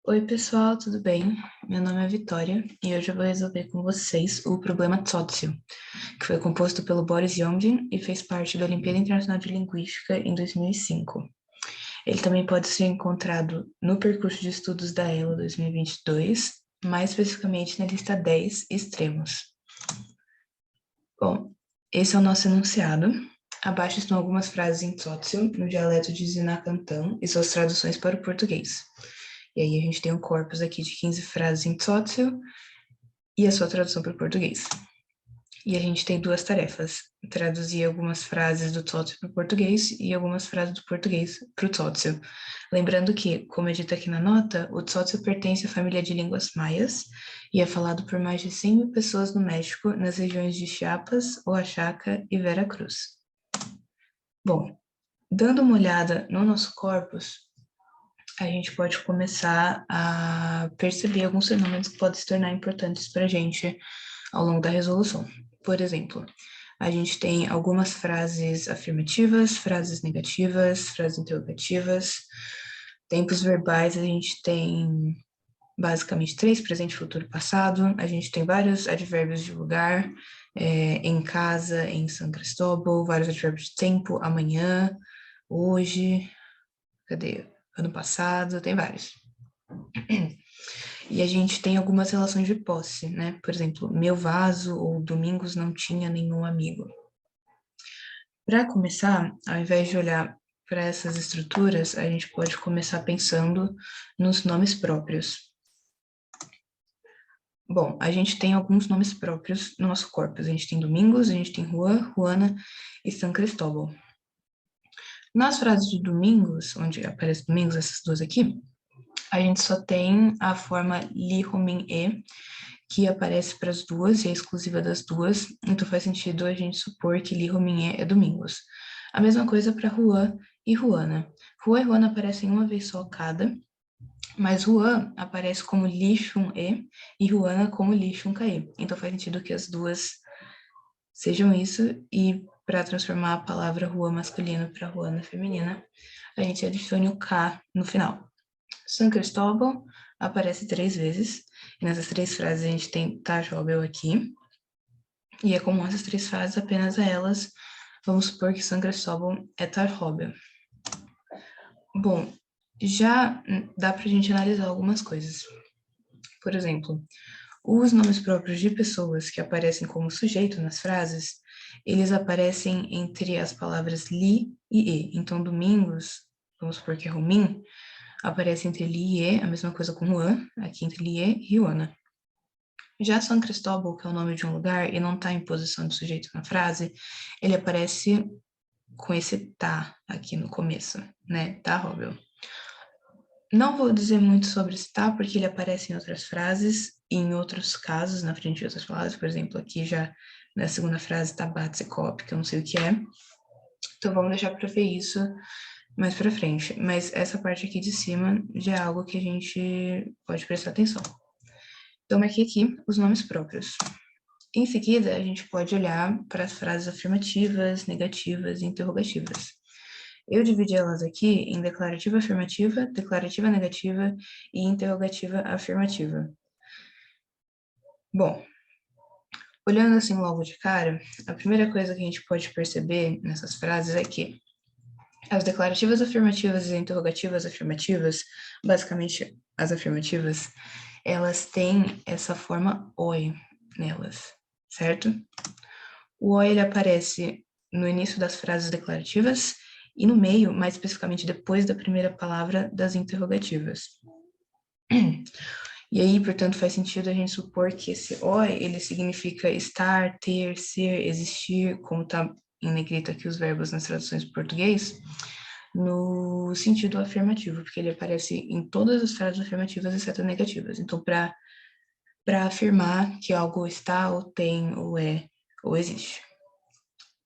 Oi, pessoal, tudo bem? Meu nome é Vitória e hoje eu vou resolver com vocês o problema Tóssio, que foi composto pelo Boris Yomvin e fez parte da Olimpíada Internacional de Linguística em 2005. Ele também pode ser encontrado no percurso de estudos da ELA 2022, mais especificamente na lista 10, extremos. Bom, esse é o nosso enunciado. Abaixo estão algumas frases em Tóssio, no dialeto de Zinacantan, e suas traduções para o português. E aí a gente tem um corpus aqui de 15 frases em Tóssio e a sua tradução para o português. E a gente tem duas tarefas: traduzir algumas frases do Tóssio para o português e algumas frases do português para o Tóssio. Lembrando que, como é dito aqui na nota, o Tóssio pertence à família de línguas maias e é falado por mais de 100 mil pessoas no México, nas regiões de Chiapas, Oaxaca e Veracruz. Bom, dando uma olhada no nosso corpus, a gente pode começar a perceber alguns fenômenos que podem se tornar importantes para a gente ao longo da resolução. Por exemplo, a gente tem algumas frases afirmativas, frases negativas, frases interrogativas. Tempos verbais, a gente tem basicamente 3, presente, futuro, passado. A gente tem vários advérbios de lugar, em casa, em São Cristóbal, vários advérbios de tempo, amanhã, hoje, cadê? Ano passado, tem vários. E a gente tem algumas relações de posse, né? Por exemplo, meu vaso ou domingos não tinha nenhum amigo. Para começar, ao invés de olhar para essas estruturas, a gente pode começar pensando nos nomes próprios. Bom, a gente tem alguns nomes próprios no nosso corpus. A gente tem Domingos, a gente tem Juan, Juana e São Cristóbal. Nas frases de Domingos, onde aparece Domingos, essas duas aqui, a gente só tem a forma li, homin, e, que aparece para as duas e é exclusiva das duas, então faz sentido a gente supor que li, homin, e é Domingos. A mesma coisa para Juan e Juana. Juan e Juana aparecem uma vez só cada, mas Juan aparece como li, shun, e Juana como li, shun, e. Então faz sentido que as duas sejam isso, e para transformar a palavra Juan masculino para Juana feminina, a gente adicione o K no final. São Cristóbal aparece 3 vezes, e nessas 3 frases a gente tem Tajobel aqui, e é comum essas 3 frases, apenas a elas, vamos supor que São Cristóbal é Tajobel. Bom, já dá para a gente analisar algumas coisas. Por exemplo, os nomes próprios de pessoas que aparecem como sujeito nas frases, eles aparecem entre as palavras li e e. Então, Domingos, vamos supor que é Romim, aparece entre li e, a mesma coisa com Juan, aqui entre li e Juana. Já São Cristóbal, que é o nome de um lugar e não está em posição de sujeito na frase, ele aparece com esse tá aqui no começo, né? Tá, Robel? Não vou dizer muito sobre esse tá, porque ele aparece em outras frases e em outros casos, na frente de outras palavras. Por exemplo, aqui já na segunda frase tá Batsekop, que eu não sei o que é. Então vamos deixar para ver isso mais para frente. Mas essa parte aqui de cima já é algo que a gente pode prestar atenção. Então, aqui os nomes próprios. Em seguida, a gente pode olhar para as frases afirmativas, negativas e interrogativas. Eu dividi elas aqui em declarativa afirmativa, declarativa negativa e interrogativa afirmativa. Bom, olhando assim logo de cara, a primeira coisa que a gente pode perceber nessas frases é que as declarativas afirmativas e interrogativas afirmativas, basicamente as afirmativas, elas têm essa forma oi nelas, certo? O oi ele aparece no início das frases declarativas e no meio, mais especificamente depois da primeira palavra das interrogativas. E aí, portanto, faz sentido a gente supor que esse oi, ele significa estar, ter, ser, existir, como está em negrito aqui os verbos nas traduções para português, no sentido afirmativo, porque ele aparece em todas as frases afirmativas, exceto negativas. Então, para afirmar que algo está, ou tem, ou é, ou existe.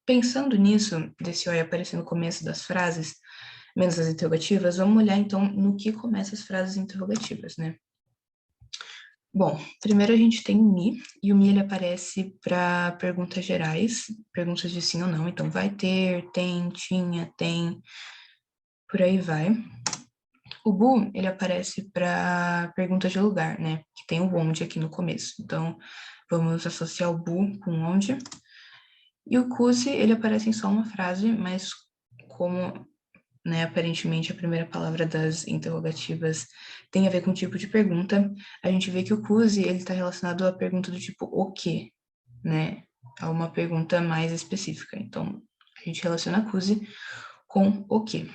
Pensando nisso, desse oi aparecer no começo das frases, menos as interrogativas, vamos olhar então no que começa as frases interrogativas, né? Bom, primeiro a gente tem o mi, e o mi ele aparece para perguntas gerais, perguntas de sim ou não, então vai ter, tem, tinha, tem, por aí vai. O bu, ele aparece para pergunta de lugar, né? Que tem o onde aqui no começo. Então, vamos associar o bu com onde. E o cuse, ele aparece em só uma frase, mas como, né, aparentemente a primeira palavra das interrogativas tem a ver com o tipo de pergunta, a gente vê que o cuse, ele está relacionado à pergunta do tipo o quê, né? A uma pergunta mais específica. Então, a gente relaciona acuse com o quê.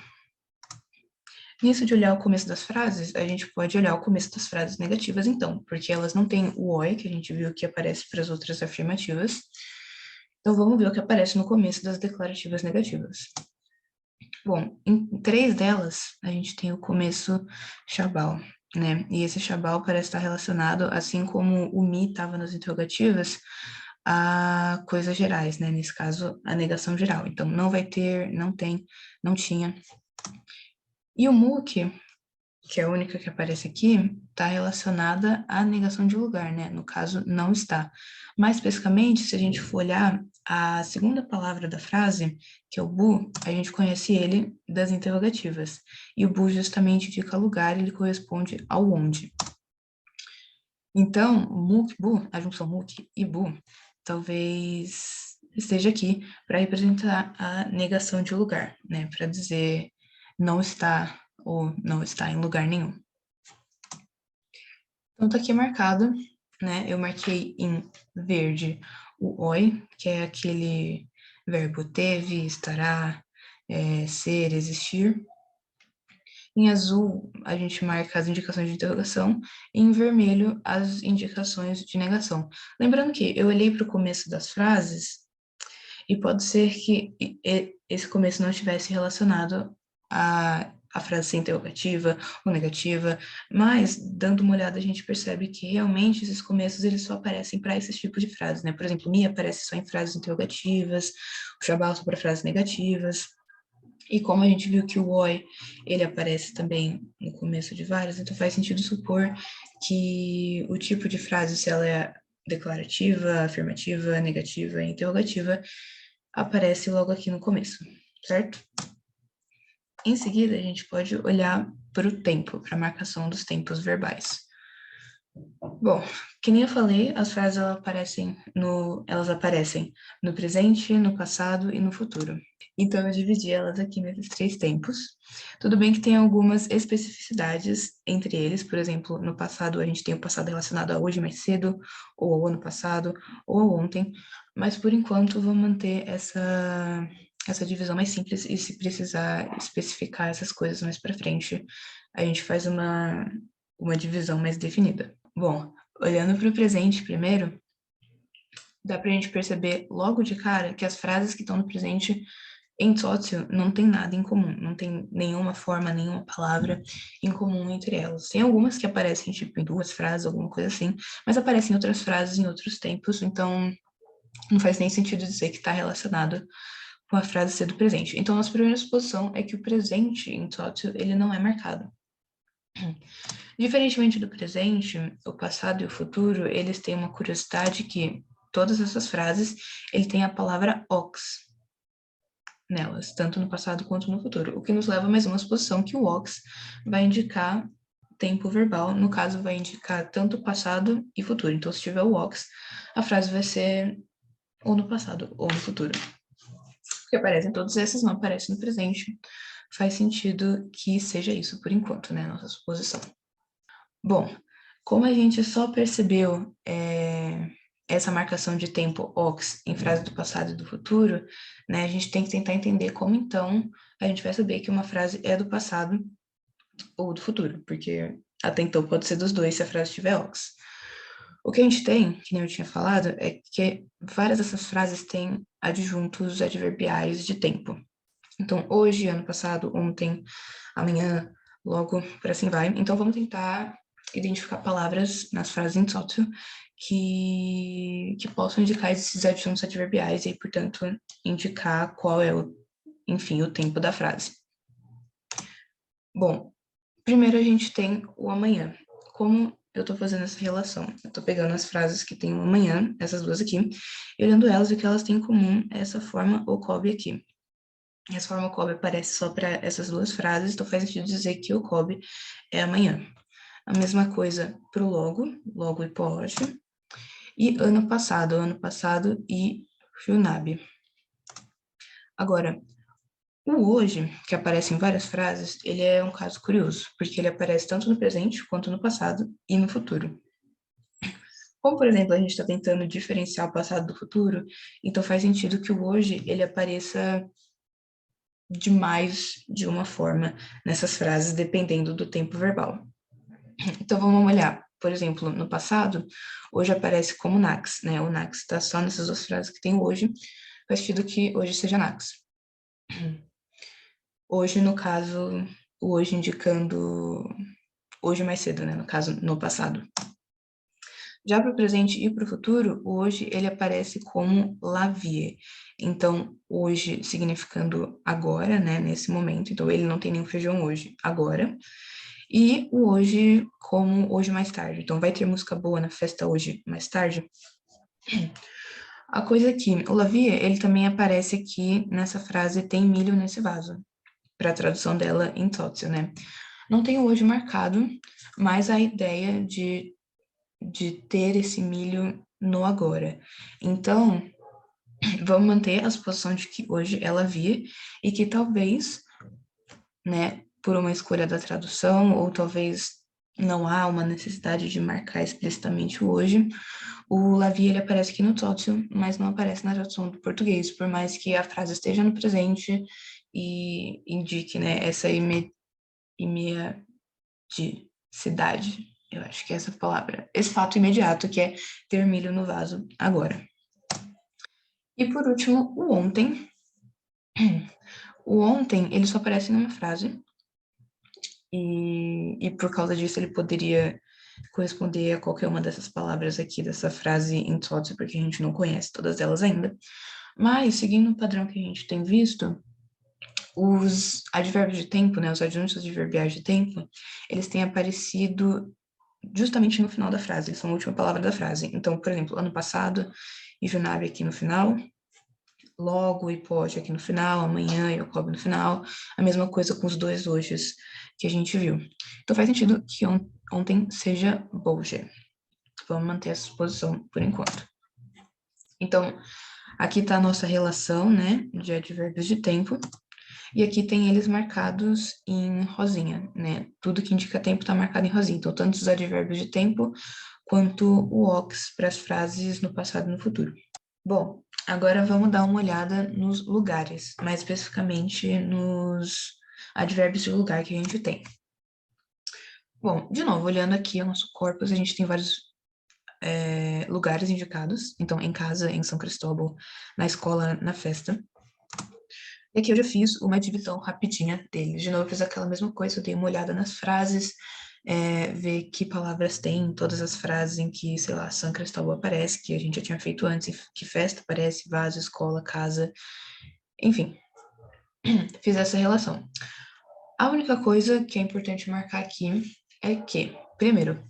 Nisso de olhar o começo das frases, a gente pode olhar o começo das frases negativas, então, porque elas não têm o oi, que a gente viu que aparece para as outras afirmativas. Então, vamos ver o que aparece no começo das declarativas negativas. Bom, em 3 delas, a gente tem o começo chabal, né? E esse chabal parece estar relacionado, assim como o mi estava nas interrogativas, a coisas gerais, né? Nesse caso, a negação geral. Então, não vai ter, não tem, não tinha. E o muque, que é a única que aparece aqui, está relacionada à negação de lugar, né? No caso, não está. Mais especificamente, se a gente for olhar a segunda palavra da frase, que é o bu, a gente conhece ele das interrogativas. E o bu justamente indica lugar, ele corresponde ao onde. Então, muk, bu, a junção muk e bu, talvez esteja aqui para representar a negação de lugar, né? Para dizer não está ou não está em lugar nenhum. Então, tá aqui marcado, né? Eu marquei em verde o oi, que é aquele verbo teve, estará, ser, existir. Em azul, a gente marca as indicações de interrogação, e em vermelho, as indicações de negação. Lembrando que eu olhei para o começo das frases, e pode ser que esse começo não estivesse relacionado à frase ser interrogativa ou negativa, mas, dando uma olhada, a gente percebe que realmente esses começos eles só aparecem para esses tipos de frases, né? Por exemplo, me aparece só em frases interrogativas, o chabal só para frases negativas, e como a gente viu que o oi, ele aparece também no começo de várias, então faz sentido supor que o tipo de frase, se ela é declarativa, afirmativa, negativa, interrogativa, aparece logo aqui no começo, certo? Em seguida, a gente pode olhar para o tempo, para a marcação dos tempos verbais. Bom, que nem eu falei, as frases elas aparecem no presente, no passado e no futuro. Então, eu dividi elas aqui nesses 3 tempos. Tudo bem que tem algumas especificidades entre eles, por exemplo, no passado a gente tem o passado relacionado a hoje mais cedo, ou ao ano passado, ou ao ontem, mas por enquanto vou manter essa divisão mais simples e se precisar especificar essas coisas mais para frente, a gente faz uma divisão mais definida. Bom, olhando para o presente primeiro, dá para a gente perceber logo de cara que as frases que estão no presente em tótil não tem nada em comum, não tem nenhuma forma, nenhuma palavra em comum entre elas. Tem algumas que aparecem tipo em 2 frases, alguma coisa assim, mas aparecem outras frases em outros tempos, então não faz nem sentido dizer que está relacionado com a frase ser do presente. Então, nossa primeira suposição é que o presente em tótil, ele não é marcado. Diferentemente do presente, o passado e o futuro, eles têm uma curiosidade que todas essas frases, ele tem a palavra ox nelas, tanto no passado quanto no futuro, o que nos leva a mais uma suposição que o ox vai indicar tempo verbal, no caso vai indicar tanto passado e futuro. Então, se tiver o ox, a frase vai ser ou no passado ou no futuro. Porque aparecem todos esses, não aparecem no presente. Faz sentido que seja isso por enquanto, né? Nossa suposição. Bom, como a gente só percebeu essa marcação de tempo ox em frase do passado e do futuro, né, a gente tem que tentar entender como, então, a gente vai saber que uma frase é do passado ou do futuro, porque até então pode ser dos dois se a frase tiver ox. O que a gente tem, que nem eu tinha falado, é que várias dessas frases têm adjuntos adverbiais de tempo. Então, hoje, ano passado, ontem, amanhã, logo, por assim vai. Então, vamos tentar identificar palavras nas frases em tótil que possam indicar esses adjuntos adverbiais e, portanto, indicar qual é enfim, o tempo da frase. Bom, primeiro a gente tem o amanhã. Como eu estou fazendo essa relação? Eu estou pegando as frases que tem o amanhã, essas duas aqui, e olhando elas, o que elas têm em comum é essa forma ou cobre aqui. essa forma Kobe aparece só para essas duas frases, então faz sentido dizer que o Kobe é amanhã. A mesma coisa para o logo e pode. E ano passado e Funabe. Agora, o hoje, que aparece em várias frases, ele é um caso curioso, porque ele aparece tanto no presente quanto no passado e no futuro. Como, por exemplo, a gente está tentando diferenciar o passado do futuro, então faz sentido que o hoje ele apareça de mais de uma forma nessas frases, dependendo do tempo verbal. Então vamos olhar, por exemplo, no passado, hoje aparece como Nax, né? O Nax está só nessas duas frases que tem hoje, faz sentido que hoje seja Nax. Hoje, no caso, o hoje indicando hoje mais cedo, né? No caso, no passado. Já para o presente e para o futuro, o hoje ele aparece como la vie. Então, hoje significando agora, né? Nesse momento. Então, ele não tem nenhum feijão hoje, agora. E o hoje como hoje mais tarde. Então, vai ter música boa na festa hoje mais tarde? A coisa é que o la vie, ele também aparece aqui nessa frase, tem milho nesse vaso. Para a tradução dela em Tótzio, né? Não tem o hoje marcado, mas a ideia de ter esse milho no agora. Então, vamos manter a suposição de que hoje ela via e que talvez, né, por uma escolha da tradução, ou talvez não há uma necessidade de marcar explicitamente o hoje, o Lavi ele aparece aqui no Tótil, mas não aparece na tradução do português, por mais que a frase esteja no presente e indique, né, essa imediaticidade. Eu acho que é essa palavra. Esse fato imediato que é ter milho no vaso agora. E por último, o ontem. O ontem, ele só aparece numa frase. E por causa disso, ele poderia corresponder a qualquer uma dessas palavras aqui, dessa frase em Tótil, porque a gente não conhece todas elas ainda. Mas, seguindo o padrão que a gente tem visto, os advérbios de tempo, né, os adjuntos adverbiais de tempo, eles têm aparecido justamente no final da frase, eles são a última palavra da frase. Então, por exemplo, ano passado, Ijunabe aqui no final, logo e pode aqui no final, amanhã e Ocob no final, a mesma coisa com os dois hojes que a gente viu. Então faz sentido que ontem seja Boje. Vamos manter essa suposição por enquanto. Então, aqui está a nossa relação, né, de advérbios de tempo, e aqui tem eles marcados em rosinha, né? Tudo que indica tempo está marcado em rosinha. Então, tanto os advérbios de tempo quanto o ox para as frases no passado e no futuro. Bom, agora vamos dar uma olhada nos lugares, mais especificamente nos advérbios de lugar que a gente tem. Bom, de novo, olhando aqui o nosso corpus, a gente tem vários lugares indicados. Então, em casa, em São Cristóbal, na escola, na festa. E aqui eu já fiz uma divisão rapidinha deles. De novo, eu fiz aquela mesma coisa, eu dei uma olhada nas frases, ver que palavras tem todas as frases em que, sei lá, São Cristóbal aparece, que a gente já tinha feito antes, que festa aparece, vaso, escola, casa, enfim. Fiz essa relação. A única coisa que é importante marcar aqui é que, primeiro,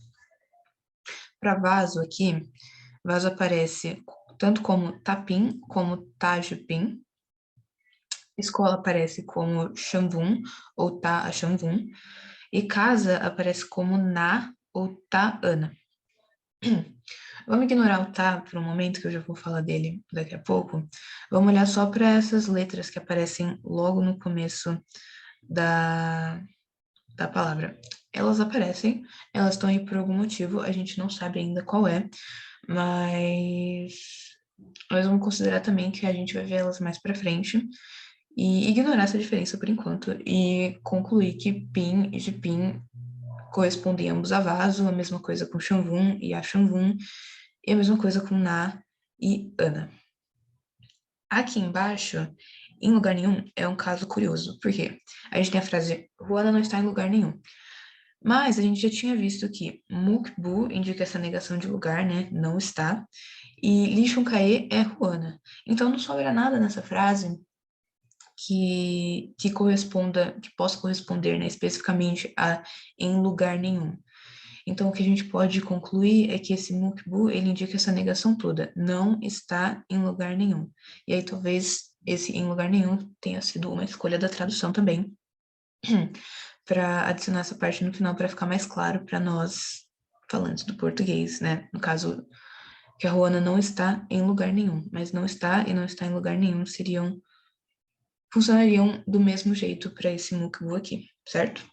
para vaso aqui, vaso aparece tanto como tapim como tajupim. Escola aparece como Xamvum ou Ta a Xamvum. E casa aparece como Na ou Ta Ana. Vamos ignorar o Tá por um momento, que eu já vou falar dele daqui a pouco. Vamos olhar só para essas letras que aparecem logo no começo da palavra. Elas aparecem, elas estão aí por algum motivo, a gente não sabe ainda qual é, mas nós vamos considerar também que a gente vai ver elas mais para frente e ignorar essa diferença por enquanto e concluir que Pin e Jipin correspondem ambos a vaso, a mesma coisa com Xanvun e a Xanvun, e a mesma coisa com Na e Ana. Aqui embaixo, em lugar nenhum, é um caso curioso, porque a gente tem a frase Ruana não está em lugar nenhum. Mas a gente já tinha visto que Mukbu indica essa negação de lugar, né? Não está. E Lixunkae é Ruana. Então não sobra nada nessa frase que corresponda, que possa corresponder, né, especificamente a em lugar nenhum. Então, o que a gente pode concluir é que esse Mukbu, ele indica essa negação toda, não está em lugar nenhum. E aí, talvez, esse em lugar nenhum tenha sido uma escolha da tradução também, para adicionar essa parte no final para ficar mais claro para nós falantes do português, né? No caso, que a Ruana não está em lugar nenhum, mas não está e não está em lugar nenhum funcionariam do mesmo jeito para esse mukbu aqui, certo?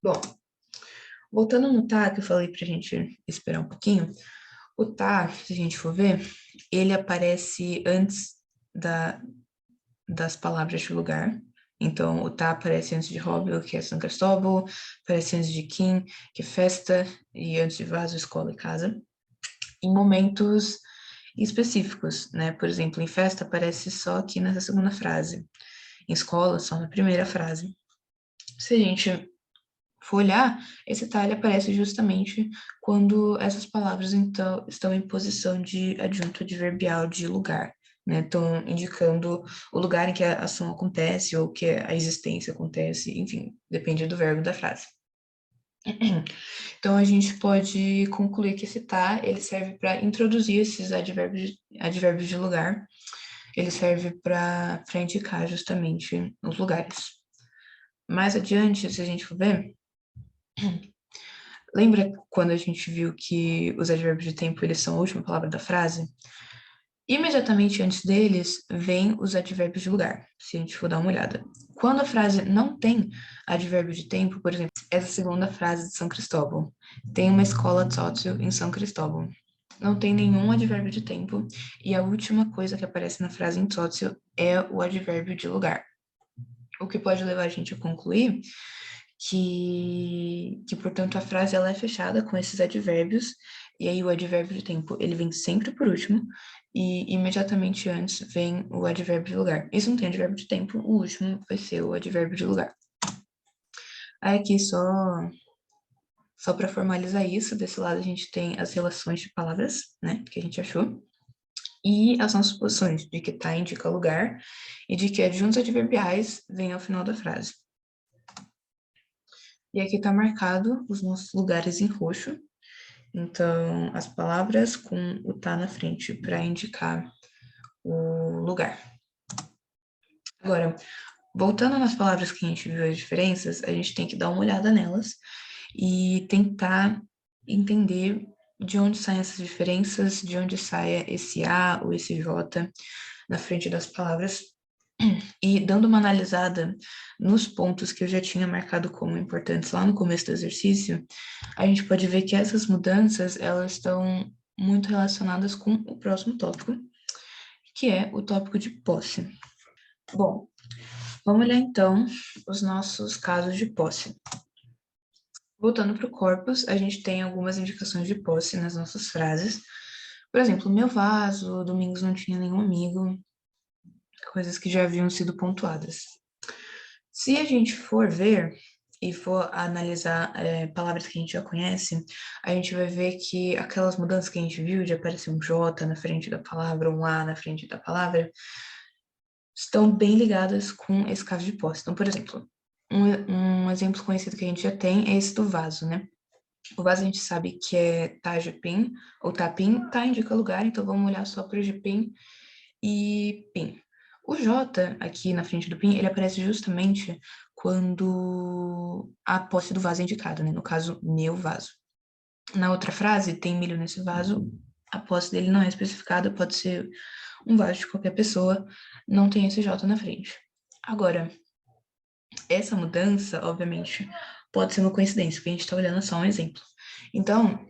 Bom, voltando no tá, que eu falei pra gente esperar um pouquinho, o tá, se a gente for ver, ele aparece antes das palavras de lugar. Então, o tá aparece antes de Róbio, que é São Cristóvão, aparece antes de Kim, que é festa, e antes de vaso, escola e casa. Em momentos específicos, né? Por exemplo, em festa aparece só aqui nessa segunda frase. Em escola, só na primeira frase. Se a gente for olhar, esse talhe aparece justamente quando essas palavras então estão em posição de adjunto adverbial de lugar, né? Estão indicando o lugar em que a ação acontece ou que a existência acontece, enfim, depende do verbo da frase. Então a gente pode concluir que esse tá, ele serve para introduzir esses advérbios de lugar. Ele serve para indicar justamente os lugares. Mais adiante, se a gente for ver, lembra quando a gente viu que os advérbios de tempo eles são a última palavra da frase? Imediatamente antes deles vem os advérbios de lugar, se a gente for dar uma olhada. Quando a frase não tem advérbio de tempo, por exemplo, essa segunda frase de São Cristóvão, tem uma escola tótil em São Cristóvão. Não tem nenhum advérbio de tempo, e a última coisa que aparece na frase em tótil é o advérbio de lugar. O que pode levar a gente a concluir que portanto, a frase ela é fechada com esses advérbios, e aí o advérbio de tempo, ele vem sempre por último, e imediatamente antes vem o advérbio de lugar. E se não tem advérbio de tempo, o último vai ser o advérbio de lugar. Aí aqui, só para formalizar isso, desse lado a gente tem as relações de palavras, né, que a gente achou, e as nossas posições, de que tá indica lugar, e de que adjuntos adverbiais vêm ao final da frase. E aqui está marcado os nossos lugares em roxo. Então, as palavras com o tá na frente para indicar o lugar. Agora, voltando nas palavras que a gente viu as diferenças, a gente tem que dar uma olhada nelas e tentar entender de onde saem essas diferenças, de onde sai esse A ou esse J na frente das palavras. E dando uma analisada nos pontos que eu já tinha marcado como importantes lá no começo do exercício, a gente pode ver que essas mudanças, elas estão muito relacionadas com o próximo tópico, que é o tópico de posse. Bom, vamos olhar então os nossos casos de posse. Voltando para o corpus, a gente tem algumas indicações de posse nas nossas frases. Por exemplo, meu vaso, Domingos não tinha nenhum amigo, coisas que já haviam sido pontuadas. Se a gente for ver e for analisar palavras que a gente já conhece, a gente vai ver que aquelas mudanças que a gente viu de aparecer um J na frente da palavra, um A na frente da palavra, estão bem ligadas com esse caso de posse. Então, por exemplo, um exemplo conhecido que a gente já tem é esse do vaso, né? O vaso a gente sabe que é tajipim ou tapim, tá indica lugar, então vamos olhar só para o jipim e pim. O J aqui na frente do PIN, ele aparece justamente quando a posse do vaso é indicada, né? No caso, meu vaso. Na outra frase, tem milho nesse vaso, a posse dele não é especificada, pode ser um vaso de qualquer pessoa, não tem esse J na frente. Agora, essa mudança, obviamente, pode ser uma coincidência, porque a gente está olhando só um exemplo. Então,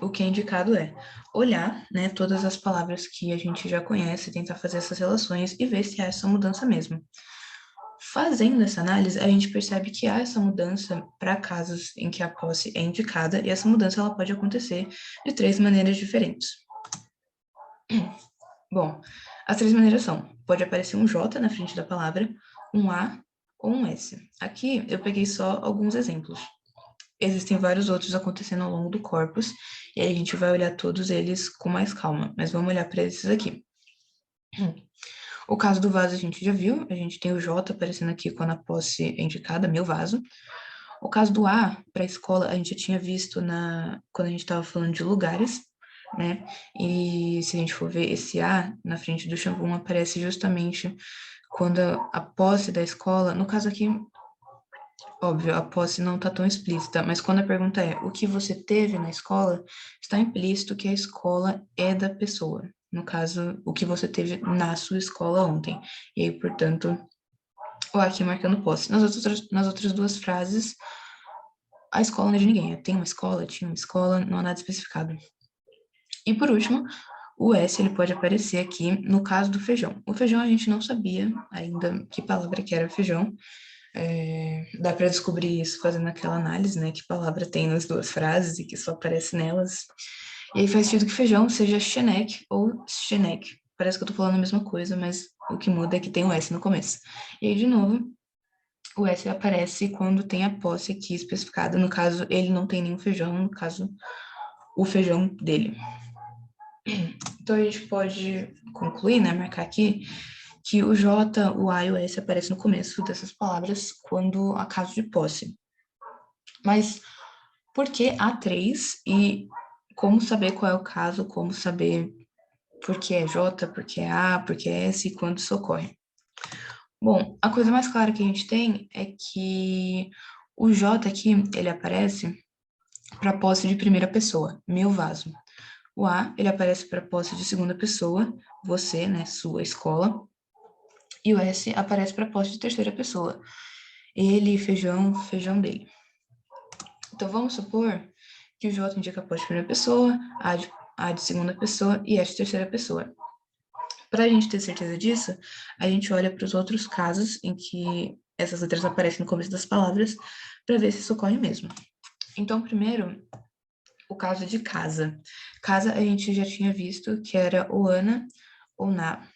o que é indicado é olhar, né, todas as palavras que a gente já conhece, tentar fazer essas relações e ver se há essa mudança mesmo. Fazendo essa análise, a gente percebe que há essa mudança para casos em que a posse é indicada, e essa mudança ela pode acontecer de 3 maneiras diferentes. Bom, as 3 maneiras são: pode aparecer um J na frente da palavra, um A ou um S. Aqui eu peguei só alguns exemplos. Existem vários outros acontecendo ao longo do corpus, e aí a gente vai olhar todos eles com mais calma, mas vamos olhar para esses aqui. O caso do vaso a gente já viu, a gente tem o J aparecendo aqui quando a posse é indicada, meu vaso. O caso do A, para a escola, a gente já tinha visto quando a gente estava falando de lugares. né? E se a gente for ver esse A na frente do Xambu aparece justamente quando a posse da escola, no caso aqui, óbvio, a posse não está tão explícita, mas quando a pergunta é o que você teve na escola, está implícito que a escola é da pessoa. No caso, o que você teve na sua escola ontem. E aí, portanto, o aqui marcando posse. Nas outras duas frases, a escola não é de ninguém. Tem uma escola, tinha uma escola, não há nada especificado. E por último, o S ele pode aparecer aqui no caso do feijão. O feijão a gente não sabia ainda que palavra que era feijão. Dá para descobrir isso fazendo aquela análise, né? Que palavra tem nas duas frases e que só aparece nelas. E aí faz sentido que feijão seja chenek ou chenek. Parece que eu tô falando a mesma coisa, mas o que muda é que tem o S no começo. E aí, de novo, o S aparece quando tem a posse aqui especificada. No caso, ele não tem nenhum feijão, no caso, o feijão dele. Então, a gente pode concluir, né, marcar aqui, que o J, o A e o S aparecem no começo dessas palavras quando há caso de posse. Mas por que há três e como saber qual é o caso, como saber por que é J, por que é A, por que é S e quando isso ocorre? Bom, a coisa mais clara que a gente tem é que o J aqui, ele aparece para posse de primeira pessoa, meu vaso. O A, ele aparece para posse de segunda pessoa, você, né, sua escola. E o S aparece para posse de terceira pessoa, ele, feijão, feijão dele. Então, vamos supor que o J indica a posse de primeira pessoa, A de segunda pessoa e S de terceira pessoa. Para a gente ter certeza disso, a gente olha para os outros casos em que essas letras aparecem no começo das palavras para ver se isso ocorre mesmo. Então, primeiro, o caso de casa. Casa a gente já tinha visto que era o Ana ou na.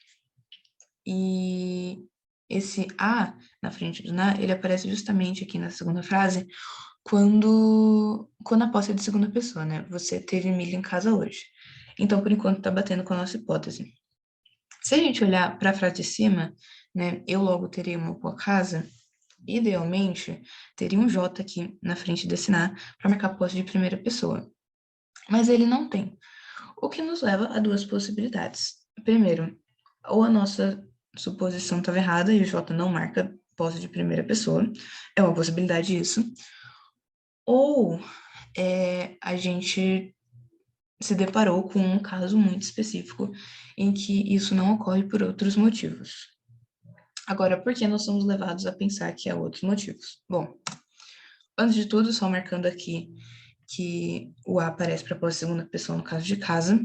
E esse A na frente do na, ele aparece justamente aqui na segunda frase, quando a posse é de segunda pessoa, né? Você teve milho em casa hoje. Então, por enquanto, tá batendo com a nossa hipótese. Se a gente olhar para a frase de cima, né? Eu logo terei uma boa casa. Idealmente, teria um J aqui na frente desse na para marcar posse de primeira pessoa. Mas ele não tem. O que nos leva a duas possibilidades. Primeiro, ou a nossa suposição estava errada e o J não marca posse de primeira pessoa. É uma possibilidade isso. Ou a gente se deparou com um caso muito específico em que isso não ocorre por outros motivos. Agora, por que nós somos levados a pensar que há outros motivos? Bom, antes de tudo, só marcando aqui que o A aparece para a segunda pessoa no caso de casa,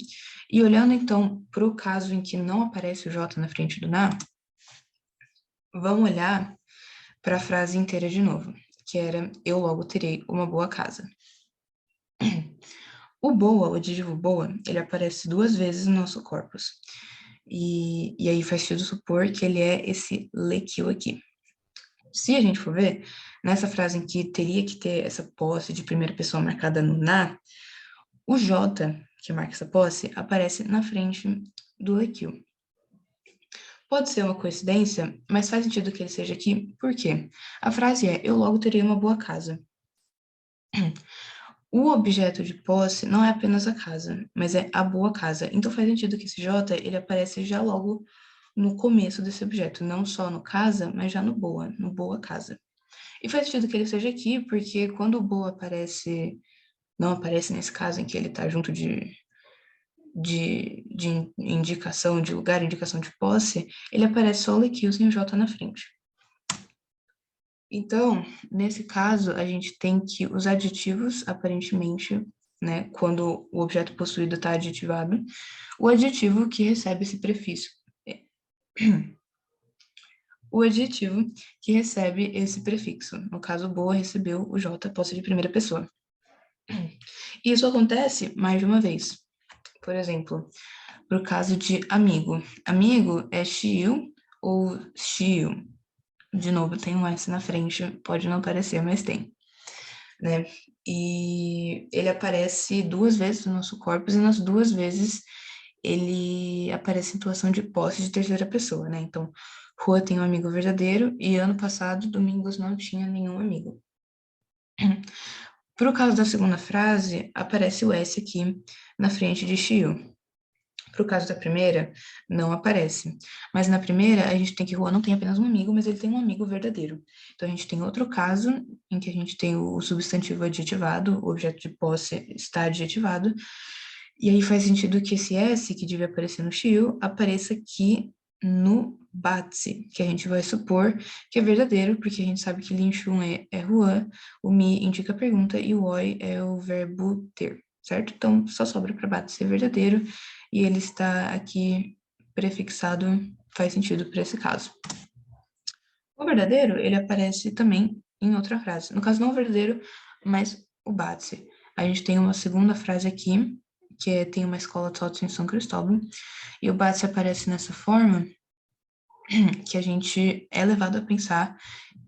e olhando então para o caso em que não aparece o J na frente do na, vamos olhar para a frase inteira de novo, que era eu logo terei uma boa casa. O boa, o adjetivo boa, ele aparece duas vezes no nosso corpus. E aí faz sentido supor que ele é esse lequil aqui. Se a gente for ver, nessa frase em que teria que ter essa posse de primeira pessoa marcada no na, o J, que marca essa posse, aparece na frente do lequil. Pode ser uma coincidência, mas faz sentido que ele seja aqui, por quê? A frase é, eu logo terei uma boa casa. O objeto de posse não é apenas a casa, mas é a boa casa. Então faz sentido que esse J, ele aparece já logo no começo desse objeto, não só no casa, mas já no boa casa. E faz sentido que ele seja aqui, porque quando o boa aparece, não aparece nesse caso em que ele está junto de indicação de lugar, indicação de posse, ele aparece só o lequil sem o J na frente. Então, nesse caso, a gente tem que os adjetivos, aparentemente, né, quando o objeto possuído está adjetivado, o adjetivo que recebe esse prefixo. O adjetivo que recebe esse prefixo. No caso, boa recebeu o J, posse de primeira pessoa. E isso acontece mais de uma vez. Por exemplo, para o caso de amigo. Amigo é xiu ou xiu. De novo, tem um S na frente, pode não aparecer, mas tem. Né? E ele aparece duas vezes no nosso corpus e nas duas vezes ele aparece em situação de posse de terceira pessoa, né? Então, Rua tem um amigo verdadeiro e ano passado, Domingos não tinha nenhum amigo. Para o caso da segunda frase, aparece o S aqui na frente de Shio. Para o caso da primeira, não aparece. Mas na primeira, a gente tem que Juan não tem apenas um amigo, mas ele tem um amigo verdadeiro. Então, a gente tem outro caso em que a gente tem o substantivo adjetivado, o objeto de posse está adjetivado, e aí faz sentido que esse S, que devia aparecer no Shio, apareça aqui no Batse, que a gente vai supor que é verdadeiro, porque a gente sabe que Lin Shun é Juan, o Mi indica a pergunta e o Oi é o verbo ter, certo? Então, só sobra para Batse ser verdadeiro, e ele está aqui prefixado, faz sentido para esse caso. O verdadeiro, ele aparece também em outra frase. No caso, não o verdadeiro, mas o Batse. A gente tem uma segunda frase aqui, que é, tem uma escola Totsu em São Cristóvão, e o Batse aparece nessa forma que a gente é levado a pensar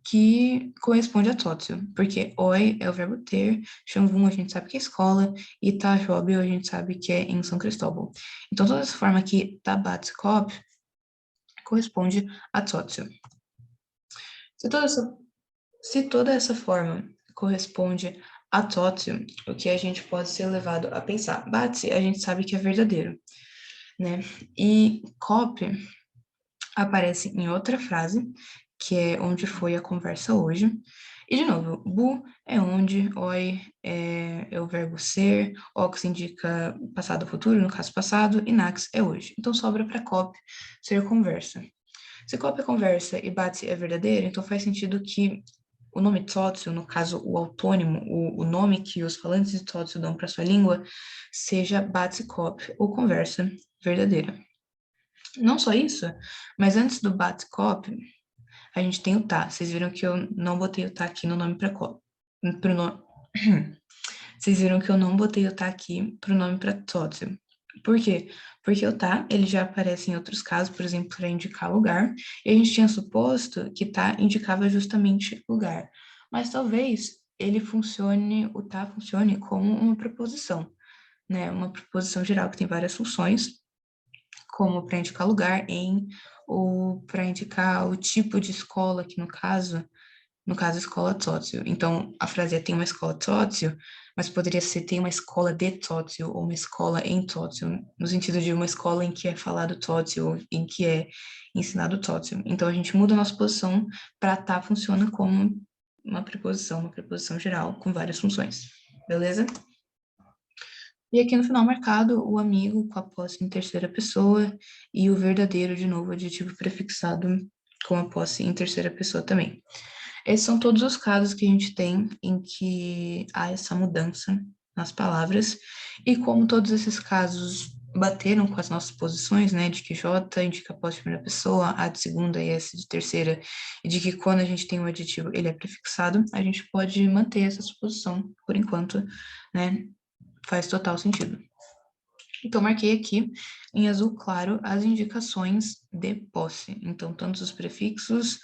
que corresponde a Totsu, porque Oi é o verbo ter, Xangun a gente sabe que é escola, e Itajobi a gente sabe que é em São Cristóvão. Então, toda essa forma aqui, Tabatskop, corresponde a Totsu. Se toda essa forma corresponde a Totsu, o que a gente pode ser levado a pensar? Batse, a gente sabe que é verdadeiro, né? E Cop aparece em outra frase, que é onde foi a conversa hoje. E, de novo, bu é onde, oi é o verbo ser, ox indica passado ou futuro, no caso passado, e nax é hoje. Então, sobra para cop ser conversa. Se cop é conversa e batse é verdadeiro, então faz sentido que o nome Totsu, no caso o autônimo, o nome que os falantes de Totsu dão para sua língua, seja batse cop ou conversa verdadeira. Não só isso, mas antes do bat cop, a gente tem o tá. Vocês viram que eu não botei o tá aqui no nome para cop. Pro no... Vocês viram que eu não botei o tá aqui pro nome para Totsu. Por quê? Porque o tá, ele já aparece em outros casos, por exemplo, para indicar lugar, e a gente tinha suposto que tá indicava justamente lugar. Mas talvez ele funcione, o tá funcione como uma preposição, né? Uma preposição geral que tem várias funções, como para indicar lugar em, ou para indicar o tipo de escola, que no caso, escola Tótsio. Então, a frase é tem uma escola Tótsio, mas poderia ser tem uma escola de Tótsio, ou uma escola em Tótsio, no sentido de uma escola em que é falado Tótsio, ou em que é ensinado Tótsio. Então, a gente muda a nossa posição para tá funciona como uma preposição geral, com várias funções. Beleza? E aqui no final marcado o amigo com a posse em terceira pessoa e o verdadeiro, de novo, adjetivo prefixado com a posse em terceira pessoa também. Esses são todos os casos que a gente tem em que há essa mudança nas palavras, e como todos esses casos bateram com as nossas posições, né, de que J indica a posse de primeira pessoa, A de segunda e S de terceira, e de que quando a gente tem um adjetivo ele é prefixado, a gente pode manter essa suposição por enquanto, né, faz total sentido. Então, marquei aqui em azul claro as indicações de posse. Então, tanto os prefixos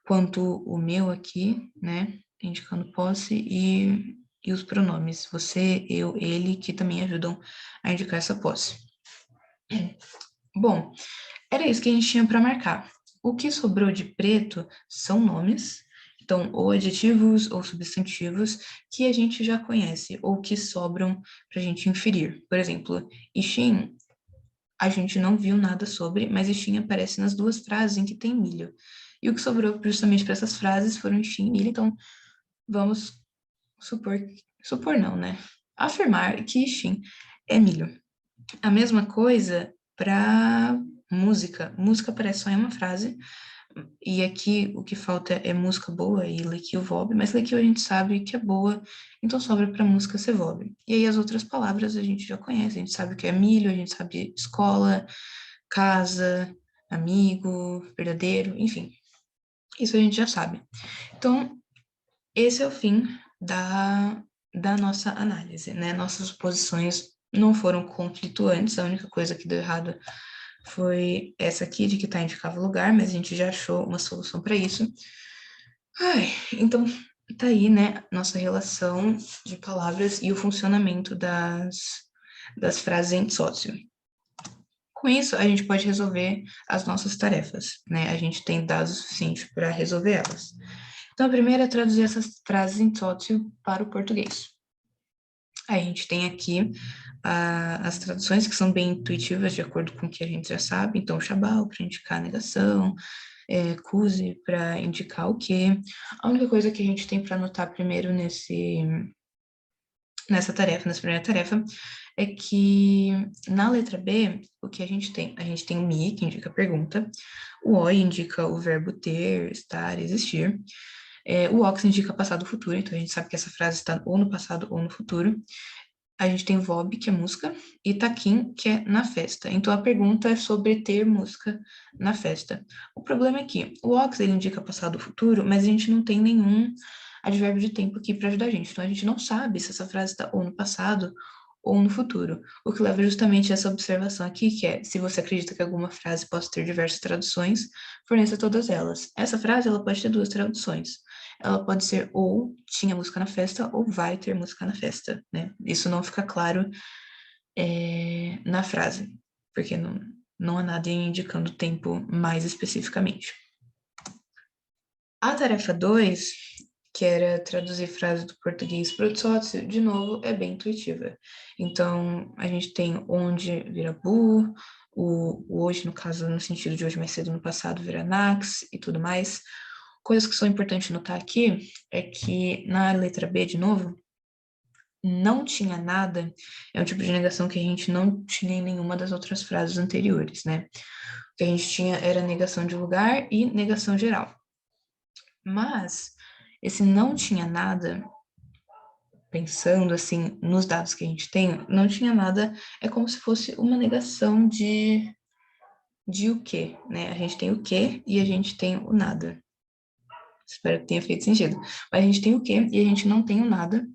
quanto o meu aqui, né, indicando posse, e os pronomes você, eu, ele, que também ajudam a indicar essa posse. Bom, era isso que a gente tinha para marcar. O que sobrou de preto são nomes, então, ou adjetivos ou substantivos que a gente já conhece, ou que sobram para a gente inferir. Por exemplo, Ishin, a gente não viu nada sobre, mas Ishin aparece nas duas frases em que tem milho. E o que sobrou justamente para essas frases foram Ishin e milho, então vamos supor não, né? Afirmar que Ishin é milho. A mesma coisa para música. Música aparece só em uma frase, e aqui o que falta é música boa e Lequio Vob, mas Lequio a gente sabe que é boa, então sobra para música ser Vob. E aí as outras palavras a gente já conhece, a gente sabe o que é milho, a gente sabe escola, casa, amigo, verdadeiro, enfim. Isso a gente já sabe. Então, esse é o fim da nossa análise, né? Nossas suposições não foram conflituantes, a única coisa que deu errado foi essa aqui, de que tá indicava lugar, mas a gente já achou uma solução para isso. Ai, então, tá aí, né, nossa relação de palavras e o funcionamento das frases em sócio. Com isso, a gente pode resolver as nossas tarefas, né? A gente tem dados suficientes para resolver elas. Então, a primeira é traduzir essas frases em sócio para o português. Aí a gente tem aqui as traduções que são bem intuitivas, de acordo com o que a gente já sabe. Então, Chabal para indicar a negação, Cuse para indicar o quê. A única coisa que a gente tem para anotar primeiro nessa tarefa, nessa primeira tarefa, é que na letra B, o que a gente tem? A gente tem o mi, que indica a pergunta, o oi indica o verbo ter, estar, existir, o ox indica passado ou futuro, então a gente sabe que essa frase está ou no passado ou no futuro. A gente tem Vob, que é música, e Taquim, que é na festa. Então a pergunta é sobre ter música na festa. O problema é que o Ox ele indica passado ou futuro, mas a gente não tem nenhum advérbio de tempo aqui para ajudar a gente. Então a gente não sabe se essa frase está ou no passado ou no futuro. O que leva justamente a essa observação aqui, que é, se você acredita que alguma frase possa ter diversas traduções, forneça todas elas. Essa frase ela pode ter duas traduções. Ela pode ser ou tinha música na festa ou vai ter música na festa, né? Isso não fica claro na frase, porque não há nada indicando o tempo mais especificamente. A tarefa 2, que era traduzir frases do português para o sócio, de novo, é bem intuitiva. Então, a gente tem onde vira bu, o hoje, no caso, no sentido de hoje mais cedo no passado, vira nax e tudo mais. Coisas que são importantes notar aqui é que na letra B, de novo, não tinha nada, é um tipo de negação que a gente não tinha em nenhuma das outras frases anteriores, né? O que a gente tinha era negação de lugar e negação geral. Mas esse não tinha nada, pensando assim nos dados que a gente tem, não tinha nada, é como se fosse uma negação de o quê, né? A gente tem o quê e a gente tem o nada. Espero que tenha feito sentido. Mas a gente tem o quê e a gente não tem o nada.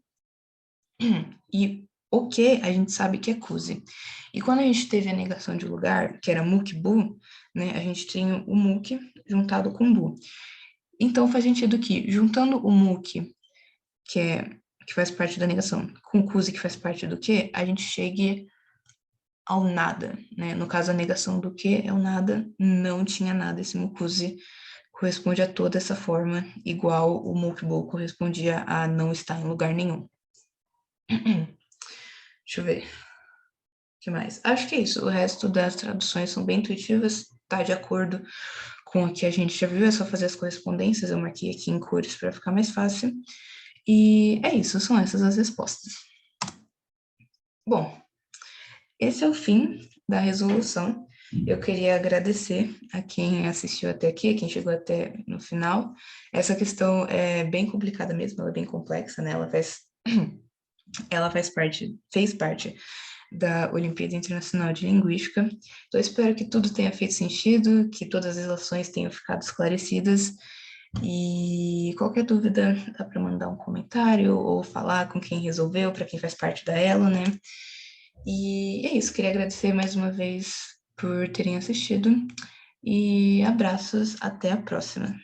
E o que a gente sabe que é cuse. E quando a gente teve a negação de lugar, que era muk-bu, né, a gente tem o muk juntado com bu. Então faz sentido que, juntando o muk, que faz parte da negação, com o cuse, que faz parte do que, a gente chegue ao nada, né? No caso, a negação do que é o nada, não tinha nada. Esse mukuse corresponde a toda essa forma, igual o mukbu correspondia a não estar em lugar nenhum. Deixa eu ver. O que mais? Acho que é isso. O resto das traduções são bem intuitivas, tá de acordo com o que a gente já viu, é só fazer as correspondências. Eu marquei aqui em cores para ficar mais fácil. E é isso, são essas as respostas. Bom, esse é o fim da resolução. Eu queria agradecer a quem assistiu até aqui, quem chegou até no final. Essa questão é bem complicada mesmo, ela é bem complexa, né? Fez parte da Olimpíada Internacional de Linguística. Então, espero que tudo tenha feito sentido, que todas as relações tenham ficado esclarecidas. E qualquer dúvida, dá para mandar um comentário ou falar com quem resolveu, para quem faz parte da Elo, né? E é isso, queria agradecer mais uma vez por terem assistido e abraços, até a próxima.